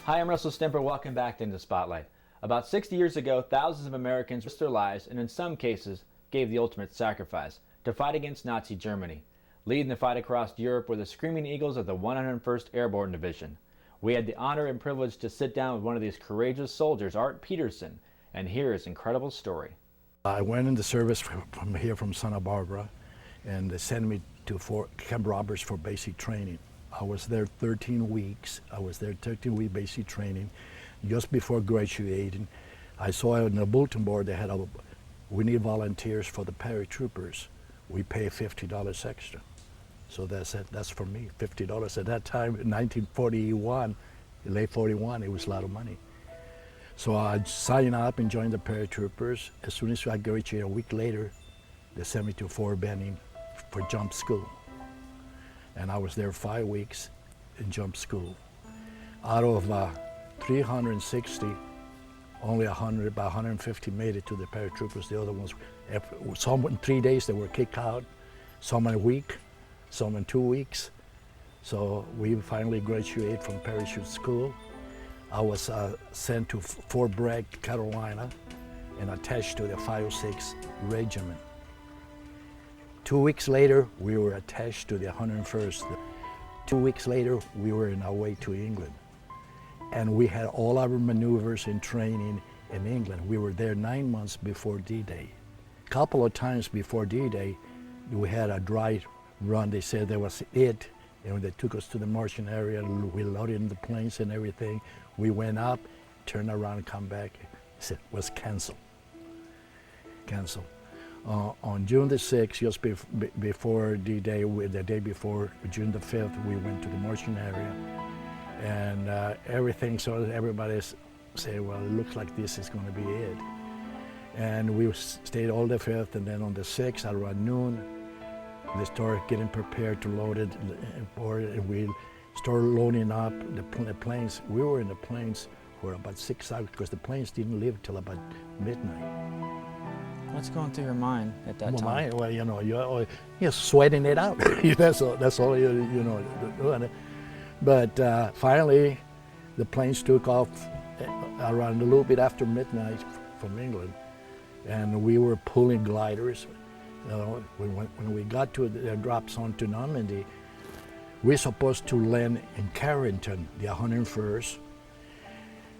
Hi, I'm Russell Stemper. Welcome back to the Spotlight. About 60 years ago, thousands of Americans risked their lives and in some cases gave the ultimate sacrifice to fight against Nazi Germany. Leading the fight across Europe were the Screaming Eagles of the 101st Airborne Division. We had the honor and privilege to sit down with one of these courageous soldiers, Art Petersen, and hear his incredible story. I went in the service from here from Santa Barbara, and they sent me to Camp Roberts for basic training. I was there 13 weeks. I was there 13-week basic training. Just before graduating, I saw on the bulletin board they had we need volunteers for the paratroopers. We pay $50 extra. So that's it. That's for me, $50. At that time, in 1941, late 41, it was a lot of money. So I signed up and joined the paratroopers. As soon as I graduated, a week later, they sent me to Fort Benning for jump school. And I was there 5 weeks in jump school. Out of 360, only about 150 made it to the paratroopers. The other ones, some in 3 days they were kicked out, some in a week, some in 2 weeks. So we finally graduated from parachute school. I was sent to Fort Bragg, Carolina, and attached to the 506 Regiment. 2 weeks later, we were attached to the 101st. 2 weeks later, we were on our way to England. And we had all our maneuvers and training in England. We were there 9 months before D-Day. A couple of times before D-Day, we had a dry run. They said that was it. And they took us to the Martian area. We loaded in the planes and everything. We went up, turned around, and come back. It was canceled. Canceled. On June the 6th, just before D-Day, the day before, June the 5th, we went to the Martian area. And everything, so everybody said, well, it looks like this is going to be it. And we stayed all the 5th, and then on the 6th, at around noon, they started getting prepared to load it, and we started loading up the planes. We were in the planes for about 6 hours, because the planes didn't leave till about midnight. What's going through your mind at that time? Well, you know, you're sweating it out. that's all you know doing. But finally, the planes took off around a little bit after midnight from England, and we were pulling gliders. You know, when we got to the drops onto Normandy, we're supposed to land in Carrington, the 101st,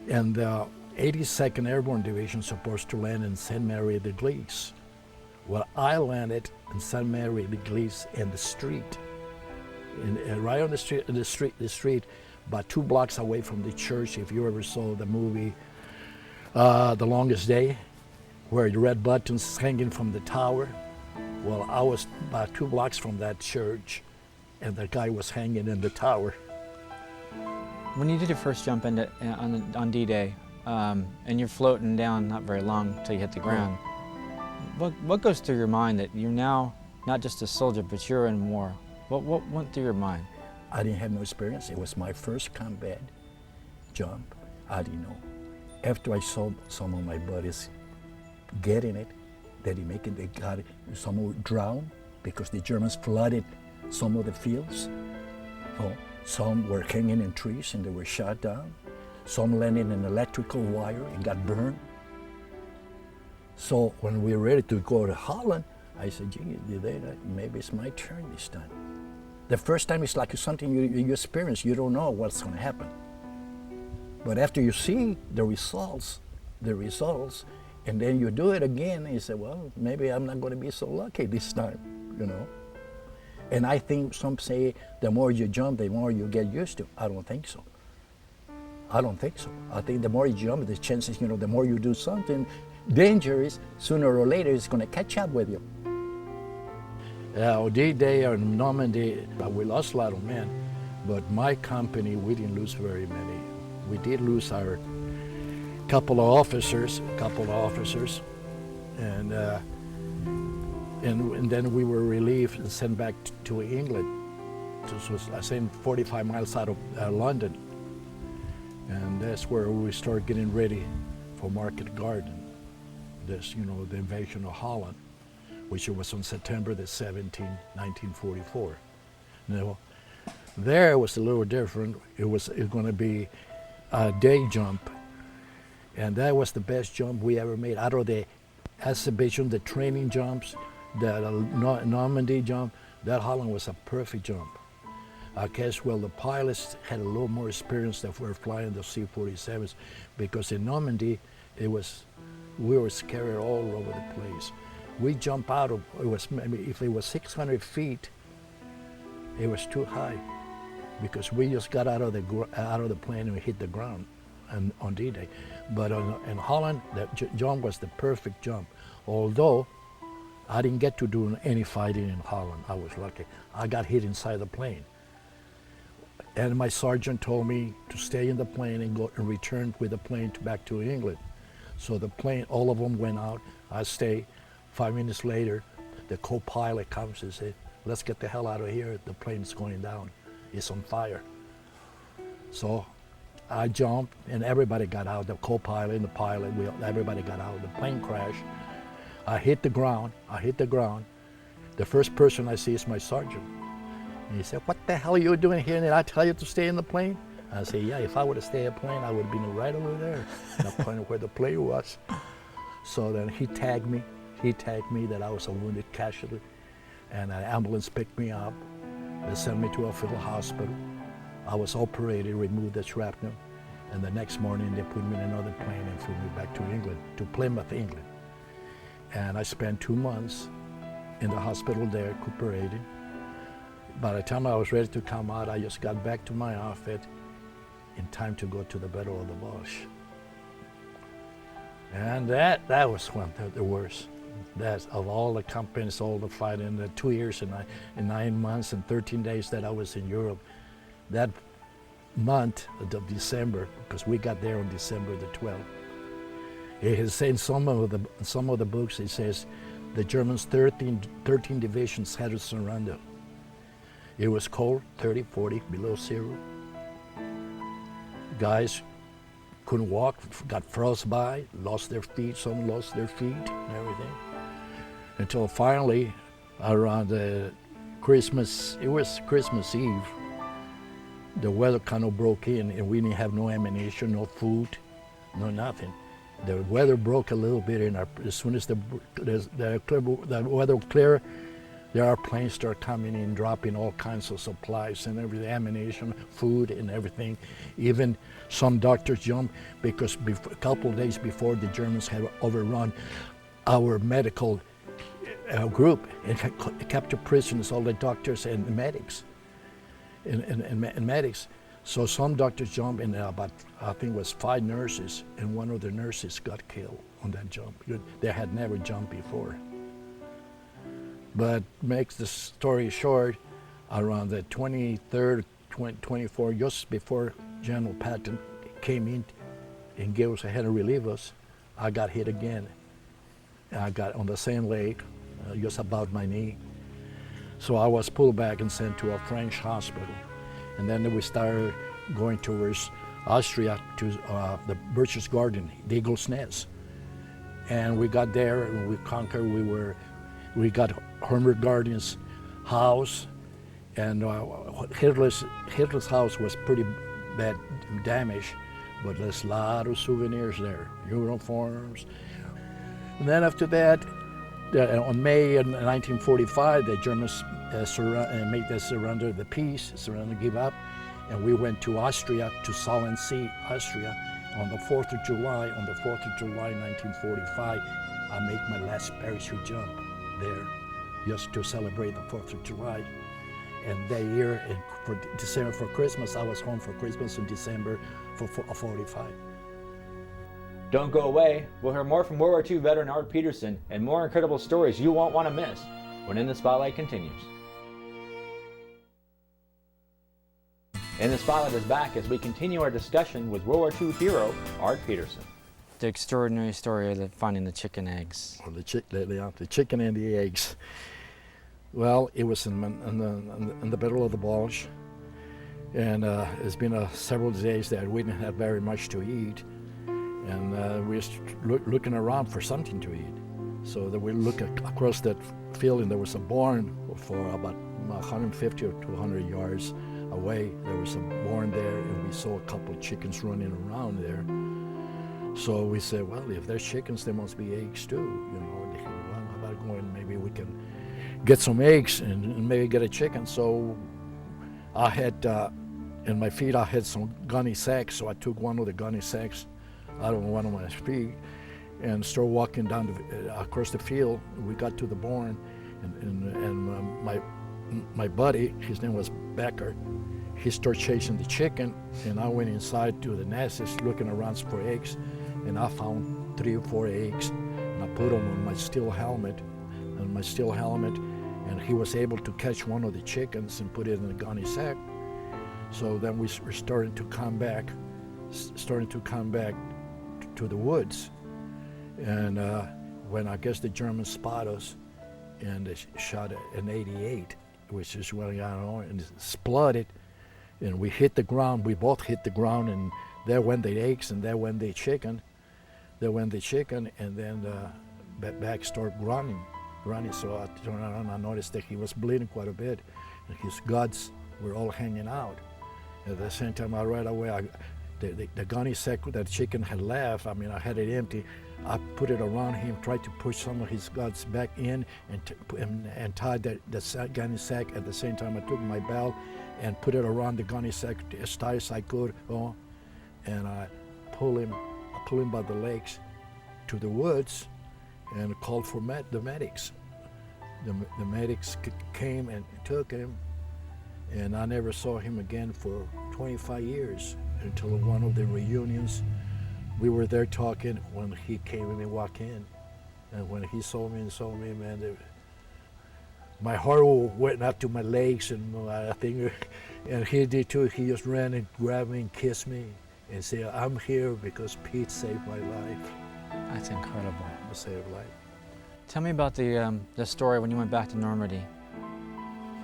and the 82nd Airborne Division supposed to land in St. Mary de Glees. Well, I landed in St. Mary de Glees in the street, right on the street, about 2 blocks away from the church. If you ever saw the movie The Longest Day, where the red buttons hanging from the tower, well, I was about 2 blocks from that church, and the guy was hanging in the tower. When you did your first jump on D-Day, and you're floating down not very long until you hit the ground, what goes through your mind that you're now not just a soldier, but you're in war? What went through your mind? I didn't have no experience. It was my first combat jump. I didn't know. After I saw some of my buddies getting it, they got it. Some were drowned because the Germans flooded some of the fields. So some were hanging in trees and they were shot down. Some landed in electrical wire and got burned. So when we were ready to go to Holland, I said, gee, maybe it's my turn this time. The first time it's like something you experience, you don't know what's going to happen. But after you see the results, and then you do it again, and you say, well, maybe I'm not going to be so lucky this time, you know. And I think some say the more you jump, the more you get used to. I don't think so. I don't think so. I think the more you jump, the chances, the more you do something dangerous, sooner or later it's going to catch up with you. D-Day or Normandy, we lost a lot of men, but my company, we didn't lose very many. We did lose our couple of officers, and then we were relieved and sent back to England. This was, I think, 45 miles out of London. And that's where we started getting ready for Market Garden, this, the invasion of Holland, which was on September the 17th, 1944. Now, there was a little different. It was going to be a day jump, and that was the best jump we ever made. Out of the exhibition, the training jumps, the Normandy jump, that Holland was a perfect jump. I guess, well, the pilots had a little more experience that were flying the C-47s, because in Normandy, we were scattered all over the place. We jumped out of, if it was 600 feet, it was too high, because we just got out of the plane and we hit the ground on D-Day. But in Holland, that jump was the perfect jump. Although I didn't get to do any fighting in Holland, I was lucky. I got hit inside the plane. And my sergeant told me to stay in the plane and go and return with the plane back to England. So the plane, all of them went out. I stayed. 5 minutes later, the co-pilot comes and said, "Let's get the hell out of here. The plane's going down. It's on fire." So I jumped, and everybody got out. The co-pilot and the pilot, everybody got out. The plane crashed. I hit the ground. The first person I see is my sergeant. And he said, "What the hell are you doing here? Did I tell you to stay in the plane?" I said, "Yeah, if I would have stayed in the plane, I would have been right over there, the point where the plane was." So then he tagged me. He tagged me that I was a wounded casualty, and an ambulance picked me up. They sent me to a field hospital. I was operated, removed the shrapnel, and the next morning they put me in another plane and flew me back to England, to Plymouth, England. And I spent 2 months in the hospital there, recuperating. By the time I was ready to come out, I just got back to my outfit in time to go to the Battle of the Bulge. And that was one of the worst. That of all the companies, all the fighting, the 2 years and 9 months and 13 days that I was in Europe, that month of December, because we got there on December the 12th, it has said in some of the books, it says the Germans 13 divisions had to surrender. It was cold, 30, 40, below zero. Guys couldn't walk, got frostbite, lost their feet, some lost their feet and everything. Until finally, around Christmas, it was Christmas Eve, the weather kind of broke in and we didn't have no ammunition, no food, no nothing. The weather broke a little bit, and as soon as the weather cleared, there are planes start coming in, dropping all kinds of supplies and everything, ammunition, food and everything. Even some doctors jumped because a couple of days before the Germans had overrun our medical group and captured prisoners, all the doctors and medics. And medics. So some doctors jumped, and about, I think it was 5 nurses, and one of the nurses got killed on that jump. They had never jumped before. But makes the story short, around the 23rd, 24th, just before General Patton came in and gave us a hand to relieve us, I got hit again. And I got on the same leg, just about my knee. So I was pulled back and sent to a French hospital. And then we started going towards Austria to the Birch's Garden, the Eagle's Nest. And we got there and we conquered. We got Hermer Garden's house, and Hitler's house was pretty bad damage, but there's a lot of souvenirs there, uniforms. And then after that, on May 1945, the Germans made the surrender, the peace, give up, and we went to Austria, to Salem Sea, Austria, on the 4th of July. On the 4th of July, 1945, I made my last parachute jump there, just to celebrate the 4th of July. And that year, for December, for Christmas, I was home for Christmas in December for 45. Don't go away. We'll hear more from World War II veteran Art Petersen and more incredible stories you won't want to miss when In the Spotlight continues. In the Spotlight is back as we continue our discussion with World War II hero Art Petersen. The extraordinary story of finding the chicken eggs. Or the chicken and the eggs. Well, it was in the middle of the Bulge, and it's been several days that we didn't have very much to eat, and we were looking around for something to eat. So that we looked across that field, and there was a barn for about 150 or 200 yards away, there was a barn there, and we saw a couple of chickens running around there. So we said, well, if there's chickens, there must be eggs too. You know, they said, well, how about going, maybe we can get some eggs and maybe get a chicken. So I had, in my feet, I had some gunny sacks, so I took one of the gunny sacks out of one of my feet and started walking down across the field. We got to the barn, and my buddy, his name was Becker, he started chasing the chicken, and I went inside to the nests looking around for eggs, and I found 3 or 4 eggs, and I put them on my steel helmet, and he was able to catch one of the chickens and put it in the gunny sack. So then we were starting to come back to the woods, and when I guess the Germans spot us, and they shot an 88, which is running out on, and exploded, and we hit the ground. We both hit the ground, and there went the eggs, and there went the chicken. And then the back started running. So I turned around and I noticed that he was bleeding quite a bit, and his guts were all hanging out. At the same time, right away, the gunny sack that the chicken had left, I mean, I had it empty. I put it around him, tried to push some of his guts back in, and tied the gunny sack. At the same time, I took my belt and put it around the gunny sack as tight as I could, and I pulled him by the legs to the woods and called for the medics. The medics came and took him, and I never saw him again for 25 years until one of the reunions. We were there talking when he came and walked in, and when he saw me, man, my heart went up to my legs and I think, and he did too. He just ran and grabbed me and kissed me and said, "I'm here because Pete saved my life." That's incredible. Saved life. Tell me about the story when you went back to Normandy.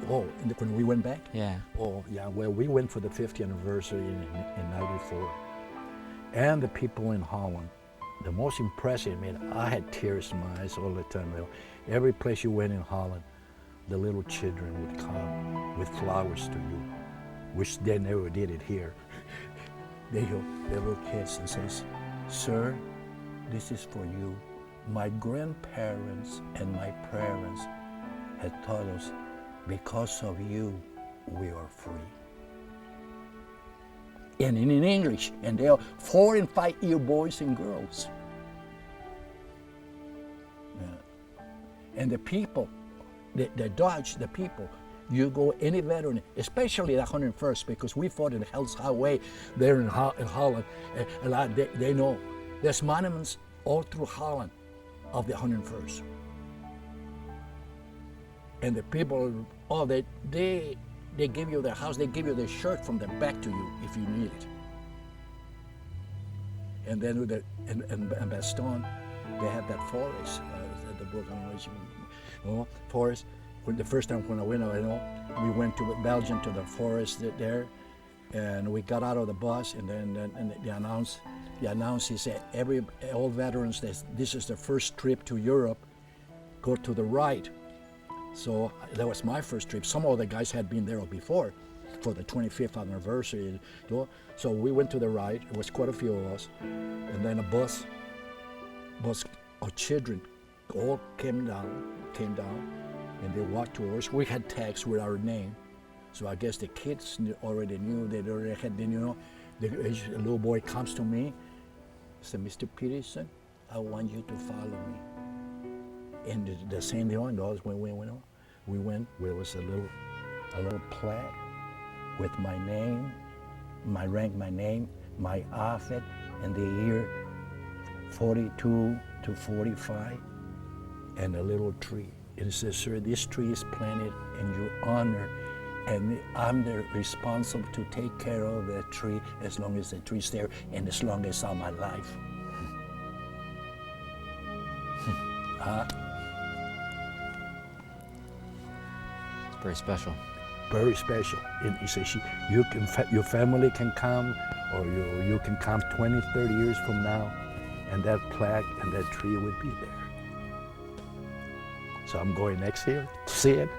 Oh, when we went back? Yeah. Oh, yeah. Well, we went for the 50th anniversary in '94. And the people in Holland, the most impressive, I mean, I had tears in my eyes all the time. Every place you went in Holland, the little children would come with flowers to you, which they never did it here. They go, the little kids, and says, "Sir, this is for you. My grandparents and my parents had taught us, because of you, we are free." And in English, and they are 4- and 5-year boys and girls. Yeah. And the people, the Dutch, the people, you go any veteran, especially the 101st, because we fought in the Hell's Highway there in Holland. A lot, they know. There's monuments all through Holland of the 101st. And the people, they give you their house, they give you their shirt from the back to you if you need it. And then with and Bastogne, they have that forest, the book, I don't know, forest. When the first time when I went, we went to Belgium to the forest there, and we got out of the bus, and then they announced, he said, all veterans, this is the first trip to Europe, go to the right. So that was my first trip. Some of the guys had been there before for the 25th anniversary. So we went to the right. It was quite a few of us. And then a bus of children all came down, and they walked to us. We had tags with our name. So I guess the kids already knew, they already had, the little boy comes to me, said, "Mr. Petersen, I want you to follow me." And the same thing was when we went on. We went, there was a little plaque with my name, my rank, my name, my outfit, and the year 42 to 45, and a little tree. And it says, "Sir, this tree is planted in your honor, and I'm responsible to take care of that tree as long as the tree's there and as long as I'm alive." Very special. Very special. And he says, your family can come, or you can come 20, 30 years from now, and that plaque and that tree would be there. So I'm going next year to see it.